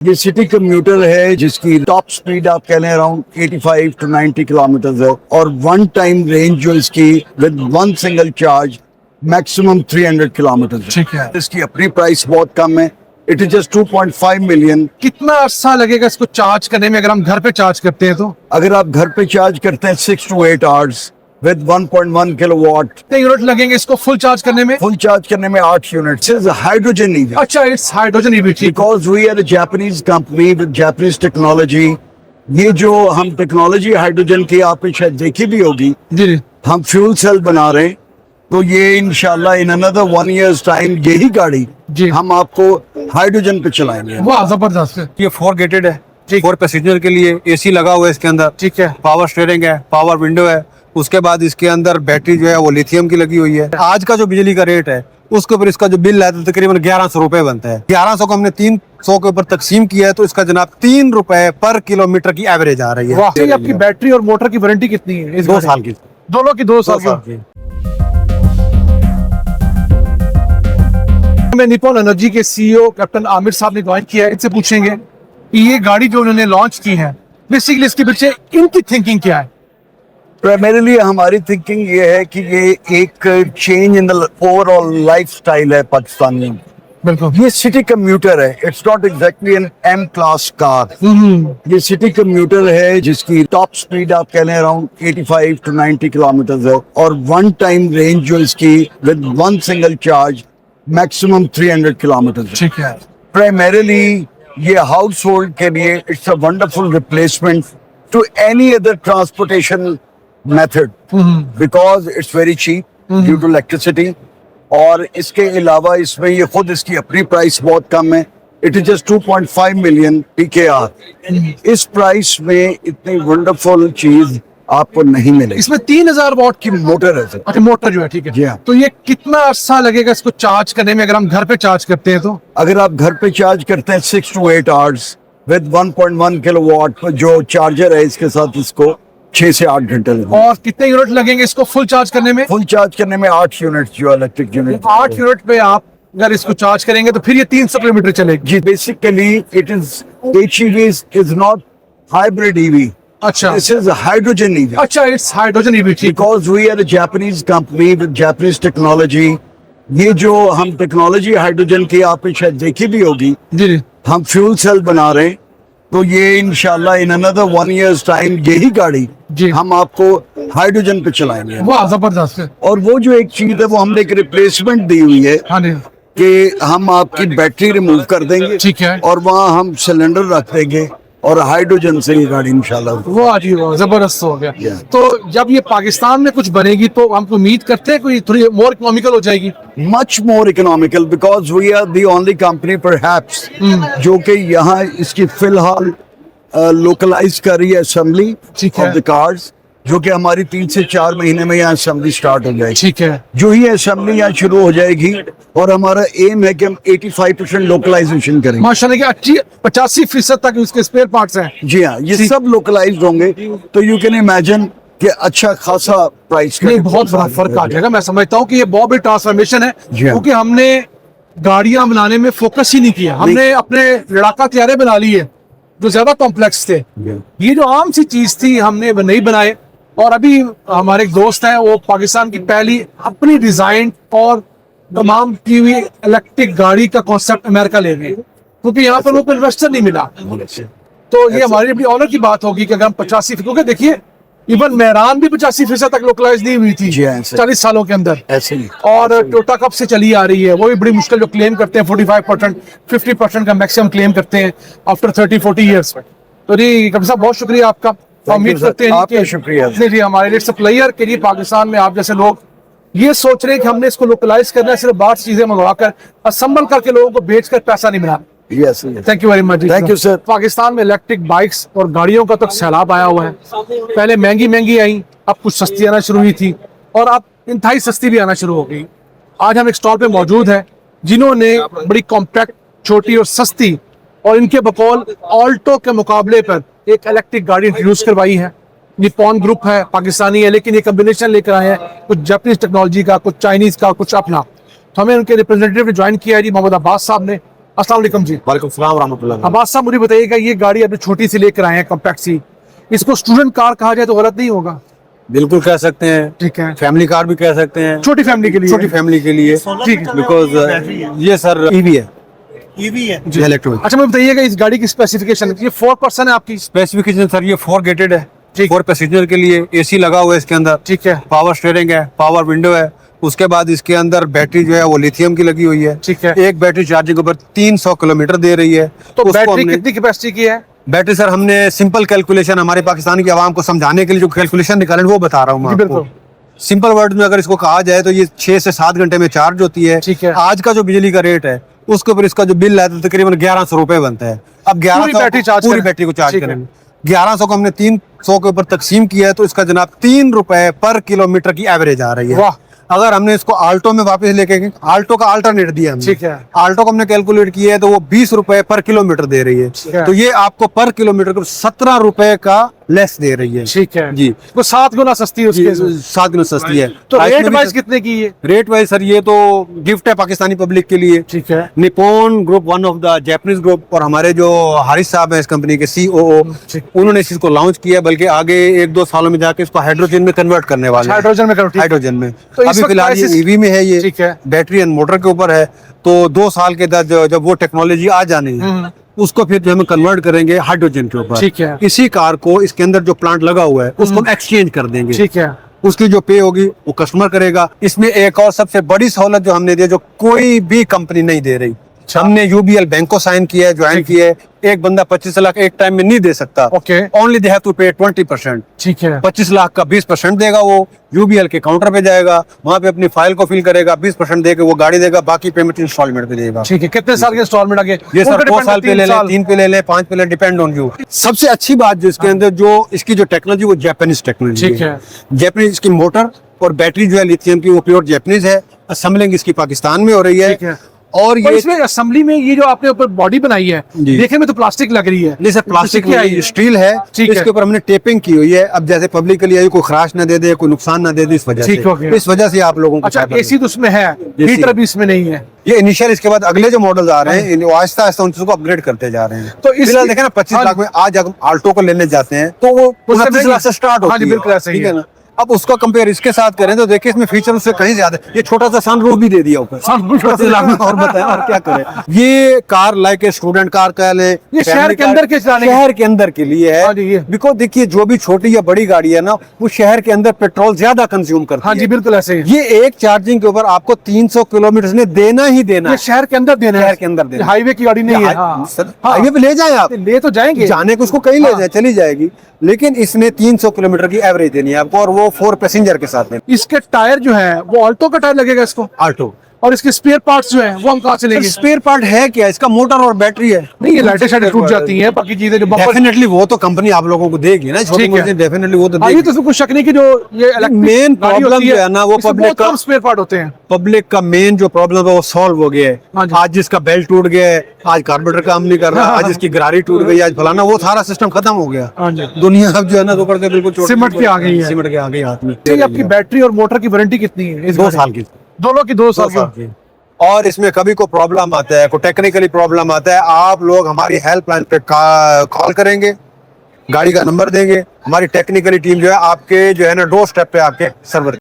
ये city commuter है जिसकी टॉप स्पीड आप कह लें अराउंड 85 to 90 किलोमीटर है और वन टाइम रेंज जो इसकी with one single charge maximum 300 kilometre ठीक है। इसकी अपनी प्राइस बहुत कम है। It is just 2.5 million. कितना अरसा लगेगा इसको चार्ज करने में अगर हम घर पे चार्ज करते हैं तो? अगर आप घर पे चार्ज करते हैं 6 to 8 आवर्स विद 1.1 किलोवाट। कितने यूनिट लगेंगे इसको फुल चार्ज करने में? फुल चार्ज करने में 8 यूनिट। हाइड्रोजन नहीं है। अच्छा, इट्स हाइड्रोजन ईवी। ठीक। Because we are Japanese company with Japanese technology. ये जो हम टेक्नोलॉजी हाइड्रोजन की आपने शायद देखी भी होगी, जी। हम फ्यूल सेल बना रहे हैं, तो ये इंशाल्लाह इन अनदर 1 year's टाइम यही गाड़ी जी हम आपको हाइड्रोजन पे चलाएंगे। वाह, जबरदस्त है। ये 4 गेटेड है। ठीक। 4 पैसेंजर के लिए एसी लगा हुआ है इसके अंदर। ठीक है। पावर स्टीयरिंग है, पावर विंडो है। उसके बाद इसके अंदर बैटरी जो है वो लिथियम की लगी हुई है। आज का जो बिजली का रेट है उसके ऊपर इसका जो बिल है तो तकरीबन 1100 रुपए बनता है। 1100 को हमने 300 के ऊपर तकसीम किया है तो इसका जनाब 3 रुपए पर किलोमीटर की एवरेज आ रही है। वाह। ये आपकी बैटरी और मोटर की वारंटी कितनी है इस 2 गाड़ी साल की। दोनों की 2 साल की। मैं निप्पॉन एनर्जी के सीईओ कैप्टन आमिर साहब ने ज्वाइन किया है। इनसे पूछेंगे कि ये गाड़ी जो उन्होंने लॉन्च की है बेसिकली इसके पीछे इनकी थिंकिंग क्या है? प्राइमरीली हमारी थिंकिंग ये है कि ये एक change in the overall lifestyle है पाकिस्तानी। बिल्कुल। ये सिटी कम्यूटर है। It's not exactly an M class car. ये सिटी कम्यूटर है जिसकी टॉप स्पीड आप कह लें अराउंड 85 to 90 किलोमीटर है और वन टाइम रेंज जो इसकी with one single charge maximum 300 kilometre. ठीक है। प्राइमरीली ये हाउस होल्ड के लिए it's a wonderful replacement to any other transportation method because it's very cheap due to electricity. और इसके अलावा इसमें ये खुद इसकी अपनी प्राइस बहुत कम है। It is just 2.5 million PKR। इस प्राइस में इतनी वंडरफुल चीज आपको नहीं मिलेगी। इसमें 3000 वॉट की मोटर है सर। अच्छा, मोटर जो है। ठीक है जी हाँ। तो ये कितना अरसा लगेगा इसको चार्ज करने में अगर हम घर पे चार्ज करते हैं तो? अगर आप घर पे चार्ज करते हैं 6 to 8 आवर्स विद 1.1 किलोवाट जो चार्जर है इसके साथ इसको 6 से 8 घंटे लगेंगे। और कितने यूनिट लगेंगे इसको फुल चार्ज करने में? फुल चार्ज करने में 8 यूनिट जो इलेक्ट्रिक यूनिट। 8 यूनिट पे आप अगर इसको चार्ज करेंगे तो फिर ये 300 किलोमीटर चलेगी। जी basically it is HEV is not hybrid EV। अच्छा। This is hydrogen EV। अच्छा, इट्स हाइड्रोजन ईवी। ठीक। Because we are Japanese company with Japanese technology. ये जो हम टेक्नोलॉजी हाइड्रोजन की आपने शायद देखी भी होगी, जी। हम फ्यूल सेल बना रहे हैं, तो ये इंशाल्लाह इन अनदर 1 year's टाइम यही गाड़ी जी हम आपको हाइड्रोजन पे चलाएंगे। वाह, जबरदस्त है। और वो जो एक चीज है वो हमने एक रिप्लेसमेंट दी हुई है हाँ जी। कि हम आपकी बैटरी रिमूव कर देंगे। ठीक है। और वहाँ हम सिलेंडर रख देंगे और हाइड्रोजन से ये गाड़ी इंशाल्लाह। वाह जी वाह, जबरदस्त हो गया। Yeah. तो जब ये पाकिस्तान में कुछ बनेगी तो हम उम्मीद करते हैं कोई थोड़ी मोर इकोनॉमिकल हो जाएगी। Much more economical because we are the only company perhaps जो कि यहाँ इसकी फिलहाल लोकलाइज कर रही है असेंबली ठीक है। ऑफ द कार्स, जो कि हमारी 3 से 4 महीने में यहाँ असेंबली स्टार्ट हो जाएगी। ठीक है। जो ही असेंबली यहाँ शुरू हो जाएगी और हमारा एम है कि हम 85% लोकलाइजेशन करेंगे। माशाल्लाह कि 85% तक इसके स्पेयर पार्ट्स हैं। जी हाँ, ये सब लोकलाइज्ड होंगे तो यू कैन इमेजिन कि अच्छा खासा प्राइस नहीं, बहुत बड़ा फर्क आ जाएगा। मैं समझता हूँ कि ये बहुत बड़ी ट्रांसफॉर्मेशन है जी हाँ। क्योंकि हमने गाड़ियां बनाने में फोकस ही नहीं किया। हमने अपने लड़ाका तैयारे बना लिए जो ज्यादा कॉम्प्लेक्स थे। ये जो आम सी चीज थी हमने नहीं बनाए। और अभी हमारे एक दोस्त हैं, वो पाकिस्तान की पहली अपनी डिजाइन और तमाम की हुई इलेक्ट्रिक गाड़ी का कॉन्सेप्ट अमेरिका ले गए क्योंकि यहाँ पर लोग इन्वेस्टर नहीं मिला। तो ये हमारी अपनी ऑनर की बात होगी कि अगर हम 85, क्योंकि देखिए इवन मेहरान भी 85% तक लोकलाइज नहीं हुई थी 40 सालों के अंदर ऐसे ही। और टोटा कब से चली आ रही है, वो भी बड़ी मुश्किल जो क्लेम करते हैं 45%, 50% का मैक्सिमम क्लेम करते हैं आफ्टर 30-40 ईयर्स। तो जी कप्तान साहब बहुत शुक्रिया आपका। उम्मीद करते हैं आपका शुक्रिया जी हमारे लिए सप्लायर के लिए पाकिस्तान में आप जैसे लोग ये सोच रहे हैं कि हमने इसको लोकलाइज करना है, सिर्फ बाहर चीजें मंगवाकर असम्बल करके लोगों को बेचकर पैसा नहीं मिला। Yes, thank you very much. Thank you sir. Pakistan में इलेक्ट्रिक बाइक्स और गाड़ियों का तो सैलाब आया हुआ है। पहले महंगी आई, अब कुछ सस्ती आना शुरू हुई थी और अब इंतहाई सस्ती भी आना शुरू हो गई। आज हम एक स्टॉल पे मौजूद है जिन्होंने बड़ी कॉम्पैक्ट, छोटी और सस्ती और इनके बकौल ऑल्टो के मुकाबले पर एक इलेक्ट्रिक गाड़ी इंट्रोड्यूस करवाई है। निप्पॉन ग्रुप है, पाकिस्तानी है, लेकिन ये कॉम्बिनेशन लेकर आए हैं कुछ जापानीज टेक्नोलॉजी का, कुछ चाइनीज का, कुछ अपना। तो हमें उनके रिप्रेजेंटेटिव ने ज्वाइन किया है जी मोहम्मद अब्बास साहब ने। अस्सलाम वालेकुम जी। वालेकुम सलाम रहमतुल्लाह। अब्बास साहब मुझे बताइएगा, ये गाड़ी अभी छोटी सी लेकर आए हैं कॉम्पैक्ट सी, इसको स्टूडेंट कार कहा जाए तो गलत नहीं होगा? बिल्कुल कह सकते हैं, ठीक है, फैमिली कार भी कह सकते हैं, छोटी फैमिली के लिए। छोटी फैमिली के लिए, ठीक है। बिकॉज ये सर ईवी है, जी इलेक्ट्रिक। अच्छा मुझे बताइएगा इस गाड़ी की स्पेसिफिकेशन, ये 4% है आपकी? स्पेसिफिकेशन सर ये 4 गेटेड है, ठीक। 4 पैसेंजर के लिए, एसी लगा हुआ है इसके अंदर, ठीक है, पावर स्टीयरिंग है, पावर विंडो है। उसके बाद इसके अंदर बैटरी जो है वो लिथियम की लगी हुई है। ठीक है। एक बैटरी चार्जिंग के ऊपर 300 किलोमीटर दे रही है। तो उसको बैटरी हमने- कितनी कैपेसिटी की है? बैटरी सर हमने सिंपल कैलकुलेशन हमारे पाकिस्तान की आवाम को समझाने के लिए जो कैलकुलेशन निकाले वो बता रहा हूँ मैं जी, आपको। बिल्कुल। सिंपल वर्ड में अगर इसको कहा जाए तो ये 6 से 7 घंटे में चार्ज होती है। ठीक है। आज का जो बिजली का रेट है उसके ऊपर इसका जो बिल आता है तकरीबन 1100 रुपए बनता है। अब 1100 पूरी बैटरी चार्ज पूरी करें। बैटरी को चार्ज ठीक है। करेंगे, 1100 को हमने 300 के ऊपर तकसीम किया है तो इसका जनाब 3 रुपए पर किलोमीटर की एवरेज आ रही है। वाह। अगर हमने इसको आल्टो में वापस लेके गए, आल्टो का अल्टरनेट दिया हमने, ठीक है। आल्टो को हमने कैलकुलेट किया है तो वो 20 रुपए पर किलोमीटर दे रही ठीक है। है। तो ये आपको पर किलोमीटर को 17 रुपए का लेस दे रही है। ठीक है जी। वो 7 गुना सस्ती है उसके। 7 गुना सस्ती है। तो प्राइस रेट में भी वाइज कितने की है? रेट वाइज सर ये तो गिफ्ट है पाकिस्तानी पब्लिक के लिए। ठीक है, Nippon group, one of the Japanese group, और हमारे जो हारिस साहब हैं इस कंपनी के सीओओ, ठीक। उन्होंने इस चीज को लॉन्च किया है, बल्कि आगे 1-2 सालों में जाके इसको हाइड्रोजन में कन्वर्ट करने वाले हैं। हाइड्रोजन में करो। ठीक है। हाइड्रोजन में तो इस अभी वक्त फिलहाल ये prices- ईवी में है, ये ठीक है। बैटरी एंड मोटर के ऊपर है। तो 2 साल के बाद जब वो टेक्नोलॉजी आ जानी है उसको फिर जो हम कन्वर्ट करेंगे हाइड्रोजन के ऊपर। ठीक है। इसी कार को इसके अंदर जो प्लांट लगा हुआ है उसको हम एक्सचेंज कर देंगे। ठीक है, उसकी जो पे होगी वो कस्टमर करेगा। इसमें एक और सबसे बड़ी सहूलत जो हमने दी है, जो कोई भी कंपनी नहीं दे रही, हमने यूबीएल बैंक को साइन किया है, ज्वाइन किया है। एक बंदा 25 लाख एक टाइम में नहीं दे सकता। Okay. Only they have to pay 20%। ठीक है, 25 लाख का 20% देगा, वो यूबीएल के काउंटर पे जाएगा, वहां पे अपनी फाइल को फिल करेगा, 20% देके वो गाड़ी देगा, बाकी पेमेंट इंस्टॉलमेंट पे देगा। ठीक है। कितने साल के इंस्टॉलमेंट आगे? ये सर उनका 2 depend साल है, पे ले 3 ले, साल। 3 पे ले ले, 5 पे ले, डिपेंड ऑन यू। सबसे अच्छी बात जो इसके अंदर जो इसकी जो टेक्नोलॉजी वो जापानीज टेक्नोलॉजी ठीक है। जापानीज की मोटर और बैटरी जो है लिथियम की वो प्योर जापानीज है। असेंबलिंग इसकी पाकिस्तान में हो रही है। ठीक है। और और ये इसमें असेंबली में ये जो आपने ऊपर बॉडी बनाई है, जी। देखने में तो प्लास्टिक लग रही है। नहीं सर, प्लास्टिक की आई में है। स्टील है। ठीक है। इसके ऊपर हमने टेपिंग की हुई है। अब जैसे पब्लिक के लिए कोई खराश ना दे दे, कोई नुकसान ना दे दे, इस वजह ठीक हो गया। से, इस वजह से आप लोगों को अच्छा, फायदा एसी तो उसमें है, AC हीटर भी इसमें नहीं है। ये इनिशियल, इसके बाद अगले जो मॉडल आ रहे हैं वो आहिस्ता आहिस्ता उनको अपग्रेड करते जा रहे हैं। तो इस- फिलहाल देखे ना 25 हाँ लाख में आज हम आल्टो को लेने जाते हैं तो वो 29 लाख से स्टार्ट हाँ होती जी, है। बिल्कुल ऐसे ही ठीक है है। ना। अब उसको कंपेयर इसके साथ करें तो देखिए इसमें फीचर उससे कहीं ज्यादा, ये छोटा सा सनरूफ भी दे दिया ऊपर। Sunroof 25 लाख में, और बताएं और क्या करें। ये car like a student car कह ले, ये शहर के अंदर के चलाने के- शहर के अंदर के लिए हाँ जी, ये। है। बिकॉज देखिए जो भी छोटी या बड़ी गाड़ी है ना वो शहर के अंदर पेट्रोल ज्यादा कंज्यूम करती हाँ है। जी, बिल्कुल ऐसे ही। ये एक चार्जिंग के ऊपर आपको 300 किलोमीटर ने देना ही देना ये है। शहर के अंदर देना है, शहर के अंदर देना। हाईवे की गाड़ी नहीं है। सर, हाँ। हाईवे पे ले जाए आप, ले तो जाएंगे, जाने को उसको कहीं ले हाँ। जाए, चली जाएगी, लेकिन इसने 300 किलोमीटर की एवरेज देनी है आपको, और वो 4 पैसेंजर के साथ में। इसके टायर जो है वो ऑल्टो का टायर लगेगा इसको, आल्टो और इसके स्पेयर पार्ट्स जो है वो हम कहाँ से लेंगे? स्पेयर पार्ट है क्या इसका? मोटर और बैटरी है। नहीं, ये लाइटें शाइटें टूट जाती हैं, बाकी चीजें जो बम्पर। डेफिनेटली वो तो कंपनी आप लोगों को देगी ना, छोटी ठीक है। मोटी डेफिनेटली वो तो हाँ, ये देगी। तो इसमें कुछ शक नहीं कि जो ये इलेक्ट्रिक मेन गाड़ी प्रॉब्लम होती जो है ना वो इसमें पब्लिक बहुत का, कम स्पेयर पार्ट होते हैं। पब्लिक का मेन जो प्रॉब्लम है वो सॉल्व हो गया हाँ है। जी। आज जिसका बेल्ट टूट गया है, आज कार्बोरेटर काम नहीं कर रहा, हाँ, आज इसकी गरारी टूट गई, आज फलाना, वो सारा सिस्टम खत्म हो गया। हाँ जी। दुनिया अब जो है ना तो करते बिल्कुल छोटी- सिमट के आ गई है। सिमट के आ गई हाथ में। तो ये आपकी बैटरी और मोटर की वारंटी कितनी है इस 2 गाड़ी? साल की। दोनों की 2 साल 2 साल की। की। और इसमें कभी कोई प्रॉब्लम आता है, कोई टेक्निकली प्रॉब्लम आता है, आप लोग हमारी हेल्पलाइन पे कॉल करेंगे, गाड़ी का नंबर देंगे, हमारी टेक्निकली टीम जो है आपके जो है ना डोर स्टेप पे आपके सर्वर